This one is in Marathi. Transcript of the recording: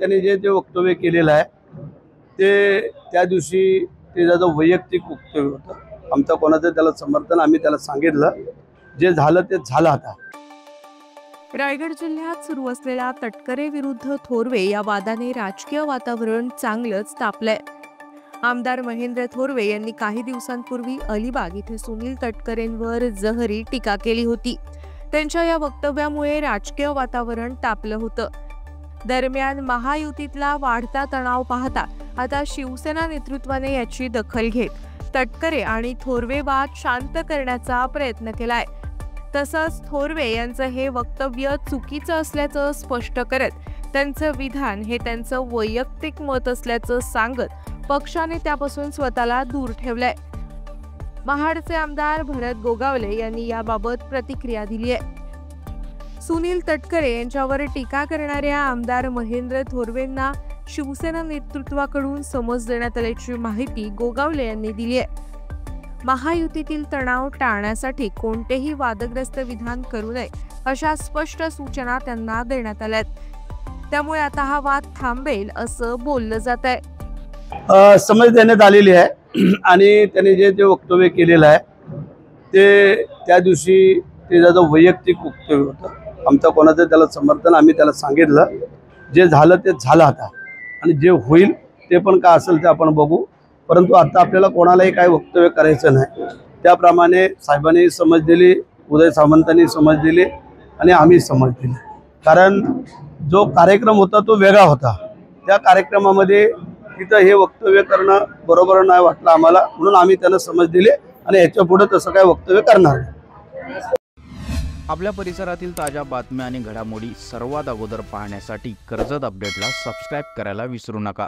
त्यांनी जे वक्तव्य केलेलं आहे ते त्या दिवशी त्याचं वैयक्तिक वक्तव्य होतं। आमचं कोणाचं त्याला समर्थन, आम्ही त्याला सांगितलं जे झालं ते झालं। आता रायगड जिल्ह्यात सुरू असलेल्या तटकरे विरुद्ध थोरवे या वादाने राजकीय वातावरण चांगलंच तापलंय। आमदार महेंद्र थोरवे यांनी काही दिवसांपूर्वी अलिबाग इथे सुनील तटकरेंवर जहरी टीका केली होती। त्यांच्या या वक्तव्यामुळे राजकीय वातावरण तापलं होतं। दरम्यान महायुतीतला वाढता तणाव पाहता आता शिवसेना नेतृत्वाने याची दखल घेत तटकरे आणि थोरवे वाद शांत करण्याचा प्रयत्न केलाय। तसंच थोरवे यांचं हे वक्तव्य चुकीचं असल्याचं स्पष्ट करत त्यांचं विधान हे त्यांचं वैयक्तिक मत असल्याचं सांगत पक्षाने त्यापासून स्वतःला दूर ठेवलंय। महाडचे आमदार भरत गोगावले यांनी याबाबत प्रतिक्रिया दिली आहे। सुनील तटकरे यांच्यावर टीका करणाऱ्या आमदार महेंद्र थोरवेंना शिवसेना नेतृत्वाकडून समज देण्यात आल्याची माहिती गोगावले यांनी दिली आहे। महायुतीतील तणाव टाळण्यासाठी कोणतेही वादग्रस्त विधान करू नये अशा स्पष्ट सूचना त्यांना देण्यात आल्यात। त्यामुळे आता हा वाद थांबेल असं बोललं जात आहे। समज देण्यात आलेली आहे आणि त्यांनी जे वक्तव्य केलेलं आहे ते त्या दिवशी त्याचं वैयक्तिक वक्तव्य होतं। आमचं कोणाचं त्याला समर्थन, आम्ही त्याला सांगितलं जे झालं ते झालं। आता आणि जे होईल ते पण काय असेल ते आपण बघू, परंतु आता आपल्याला कोणालाही काय वक्तव्य करायचं नाही। त्याप्रमाणे साहेबांनी समज दिली, उदय सामंतांनी समज दिली आणि आम्ही समज दिली। कारण जो कार्यक्रम होता तो वेगळा होता। त्या कार्यक्रमामध्ये तिथं हे वक्तव्य करणं बरोबर नाही वाटलं आम्हाला, म्हणून आम्ही त्यांना समज दिली आणि याच्या पुढे तसं काय वक्तव्य करणार नाही। आपल्या परिसरातील ताज्या बातम्या आणि घडामोडी सर्वात अगोदर पाहण्यासाठी कर्जत अपडेटला सबस्क्राइब करायला विसरू नका।